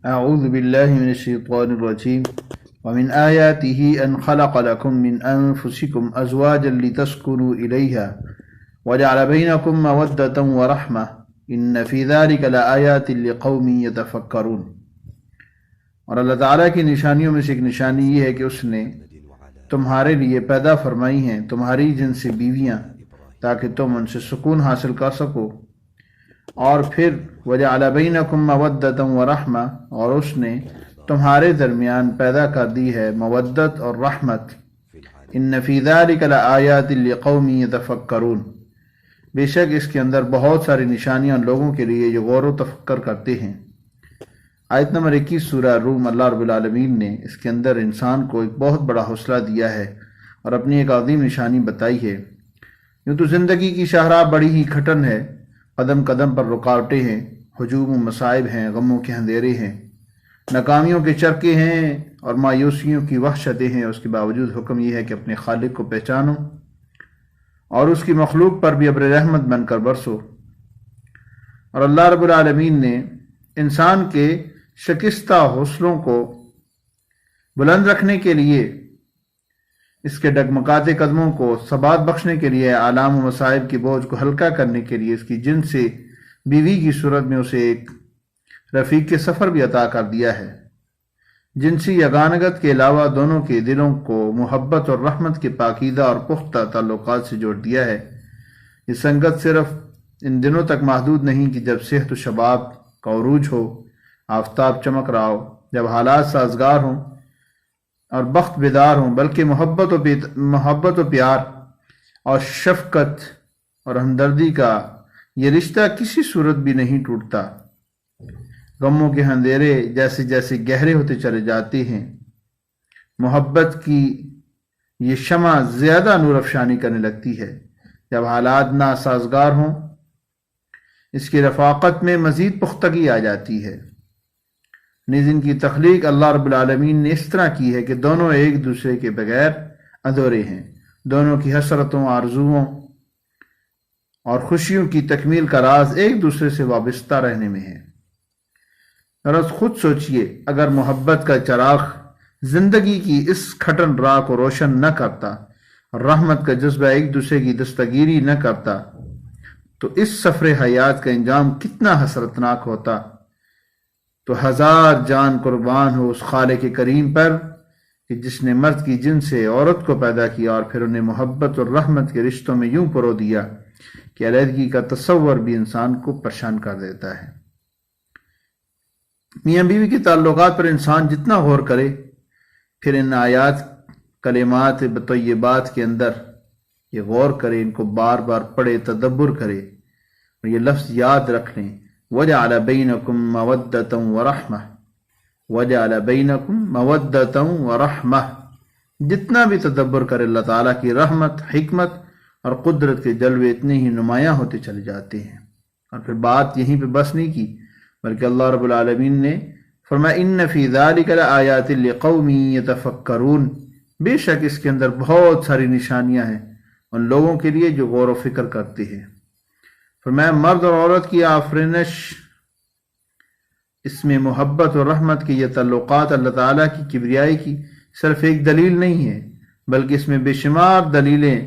أعوذ بالله من الشيطان الرجيم ومن آياته أن خلق لكم من أنفسكم أزواجا لتسكنوا إليها وجعل بينكم مودة ورحمة إن في ذلك لآيات لقوم يتفكرون۔ اور اللہ تعالیٰ کی نشانیوں میں سے ایک نشانی یہ ہے کہ اس نے تمہارے لیے پیدا فرمائی ہیں تمہاری جن سے بیویاں تاکہ تم ان سے سکون حاصل کر سکو، اور پھر وَجَعَلَ بَيْنَكُمْ مَوَدَّةً وَرَحْمَةً، اور اس نے تمہارے درمیان پیدا کر دی ہے مودت اور رحمت۔ إِنَّ فِي ذَلِكَ لَآيَاتٍ لِقَوْمٍ يَتَفَكَّرُونَ، بے شک اس کے اندر بہت ساری نشانیاں لوگوں کے لیے جو غور و تفکر کرتے ہیں۔ آیت نمبر 21 سورہ روم۔ اللہ رب العالمین نے اس کے اندر انسان کو ایک بہت بڑا حوصلہ دیا ہے اور اپنی ایک عظیم نشانی بتائی ہے۔ یوں تو زندگی کی شاہراہ بڑی ہی کھٹن ہے، قدم قدم پر رکاوٹیں ہیں، ہجوم و مصائب ہیں، غموں کے اندھیرے ہیں، ناکامیوں کے چرکے ہیں اور مایوسیوں کی وحشتیں ہیں۔ اس کے باوجود حکم یہ ہے کہ اپنے خالق کو پہچانو اور اس کی مخلوق پر بھی ابر رحمت بن کر برسو۔ اور اللہ رب العالمین نے انسان کے شکستہ حوصلوں کو بلند رکھنے کے لیے، اس کے ڈگمگاتے قدموں کو ثبات بخشنے کے لیے، آلام و مصائب کی بوجھ کو ہلکا کرنے کے لیے اس کی جن سے بیوی کی صورت میں اسے ایک رفیق کے سفر بھی عطا کر دیا ہے۔ جنسی یگانگت کے علاوہ دونوں کے دلوں کو محبت اور رحمت کے پاکیزہ اور پختہ تعلقات سے جوڑ دیا ہے۔ یہ سنگت صرف ان دنوں تک محدود نہیں کہ جب صحت و شباب کا عروج ہو، آفتاب چمک رہا ہو، جب حالات سازگار ہوں اور بخت بیدار ہوں، بلکہ محبت و پیار اور شفقت اور ہمدردی کا یہ رشتہ کسی صورت بھی نہیں ٹوٹتا۔ غموں کے اندھیرے جیسے جیسے گہرے ہوتے چلے جاتے ہیں، محبت کی یہ شمع زیادہ نور افشانی کرنے لگتی ہے۔ جب حالات ناسازگار ہوں، اس کی رفاقت میں مزید پختگی آ جاتی ہے۔ نیز ان کی تخلیق اللہ رب العالمین نے اس طرح کی ہے کہ دونوں ایک دوسرے کے بغیر ادھورے ہیں۔ دونوں کی حسرتوں، آرزوؤں اور خوشیوں کی تکمیل کا راز ایک دوسرے سے وابستہ رہنے میں ہے۔ اور خود سوچئے، اگر محبت کا چراغ زندگی کی اس کھٹن راہ کو روشن نہ کرتا اور رحمت کا جذبہ ایک دوسرے کی دستگیری نہ کرتا تو اس سفر حیات کا انجام کتنا حسرتناک ہوتا۔ تو ہزار جان قربان ہو اس خالق کریم پر کہ جس نے مرد کی جن سے عورت کو پیدا کیا اور پھر انہیں محبت اور رحمت کے رشتوں میں یوں پرو دیا کہ علیحدگی کا تصور بھی انسان کو پریشان کر دیتا ہے۔ میاں بیوی کے تعلقات پر انسان جتنا غور کرے، پھر ان آیات کلمات طیبات کے اندر یہ غور کرے، ان کو بار بار پڑھے، تدبر کرے اور یہ لفظ یاد رکھ لیں، وَجَعَلَ بَيْنَكُمْ مَوَدَّةً وَرَحْمَةً، وَجَعَلَ بَيْنَكُمْ مَوَدَّةً وَرَحْمَةً۔ جتنا بھی تدبر کرے، اللہ تعالیٰ کی رحمت، حکمت اور قدرت کے جلوے اتنے ہی نمایاں ہوتے چلے جاتے ہیں۔ اور پھر بات یہیں پہ بس نہیں کی، بلکہ اللہ رب العالمین نے فرمایا إِنَّ فِي ذَلِكَ لَآيَاتٍ لِقَوْمٍ يَتَفَكَّرُونَ، بے شک اس کے اندر بہت ساری نشانیاں ہیں ان لوگوں کے لیے جو غور و فکر کرتے ہیں۔ فرمایا مرد اور عورت کی آفرینش، اس میں محبت اور رحمت کے یہ تعلقات اللہ تعالیٰ کی کبریائی کی صرف ایک دلیل نہیں ہے، بلکہ اس میں بے شمار دلیلیں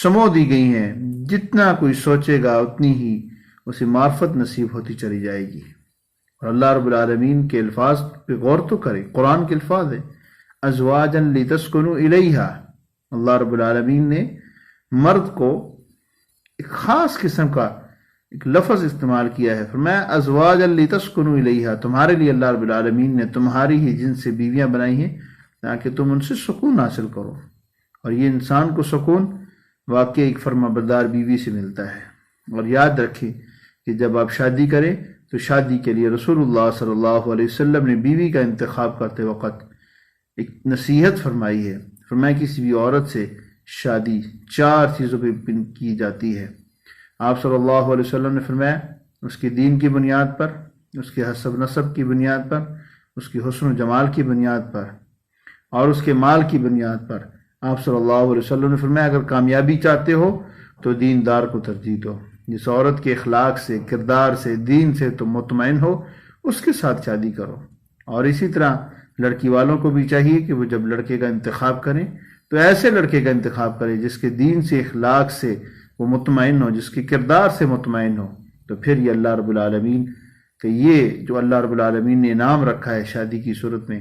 سمو دی گئی ہیں۔ جتنا کوئی سوچے گا اتنی ہی اسے معرفت نصیب ہوتی چلی جائے گی۔ اور اللہ رب العالمین کے الفاظ پہ غور تو کرے، قرآن کے الفاظ ہیں ازواجا لتسکنوا الیہا۔ اللہ رب العالمین نے مرد کو ایک خاص قسم کا ایک لفظ استعمال کیا ہے، فرمایا ازواجا لتسکنوا الیہا، تمہارے لیے اللہ رب العالمین نے تمہاری ہی جن سے بیویاں بنائی ہیں تاکہ تم ان سے سکون حاصل کرو۔ اور یہ انسان کو سکون واقعی ایک فرما بردار بیوی سے ملتا ہے۔ اور یاد رکھیں کہ جب آپ شادی کریں تو شادی کے لیے رسول اللہ صلی اللہ علیہ وسلم نے بیوی کا انتخاب کرتے وقت ایک نصیحت فرمائی ہے۔ فرمایا کسی بھی عورت سے شادی 4 چیزوں پہ کی جاتی ہے۔ آپ صلی اللہ علیہ وسلم نے فرمایا اس کے دین کی بنیاد پر، اس کے حسب نسب کی بنیاد پر، اس کی حسن و جمال کی بنیاد پر اور اس کے مال کی بنیاد پر۔ آپ صلی اللہ علیہ وسلم نے فرمایا اگر کامیابی چاہتے ہو تو دیندار کو ترجیح دو، جس عورت کے اخلاق سے، کردار سے، دین سے تم مطمئن ہو اس کے ساتھ شادی کرو۔ اور اسی طرح لڑکی والوں کو بھی چاہیے کہ وہ جب لڑکے کا انتخاب کریں تو ایسے لڑکے کا انتخاب کریں جس کے دین سے، اخلاق سے وہ مطمئن ہو، جس کے کردار سے مطمئن ہو. تو پھر یہ اللہ رب العالمین کہ یہ جو اللہ رب العالمین نے انعام رکھا ہے شادی کی صورت میں،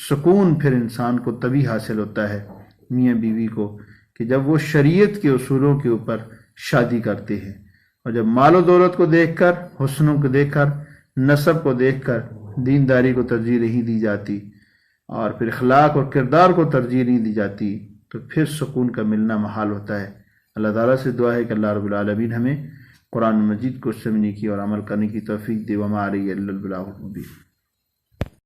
سکون پھر انسان کو تبھی حاصل ہوتا ہے میاں بیوی کو کہ جب وہ شریعت کے اصولوں کے اوپر شادی کرتے ہیں. اور جب مال و دولت کو دیکھ کر، حسنوں کو دیکھ کر، نسب کو دیکھ کر دینداری کو ترجیح نہیں دی جاتی اور پھر اخلاق اور کردار کو ترجیح نہیں دی جاتی تو پھر سکون کا ملنا محال ہوتا ہے. اللہ تعالیٰ سے دعا ہے کہ اللہ رب العالمین ہمیں قرآن مجید کو سمجھنے کی اور عمل کرنے کی توفیق دے. وما علیہ الا البلاغ المبین.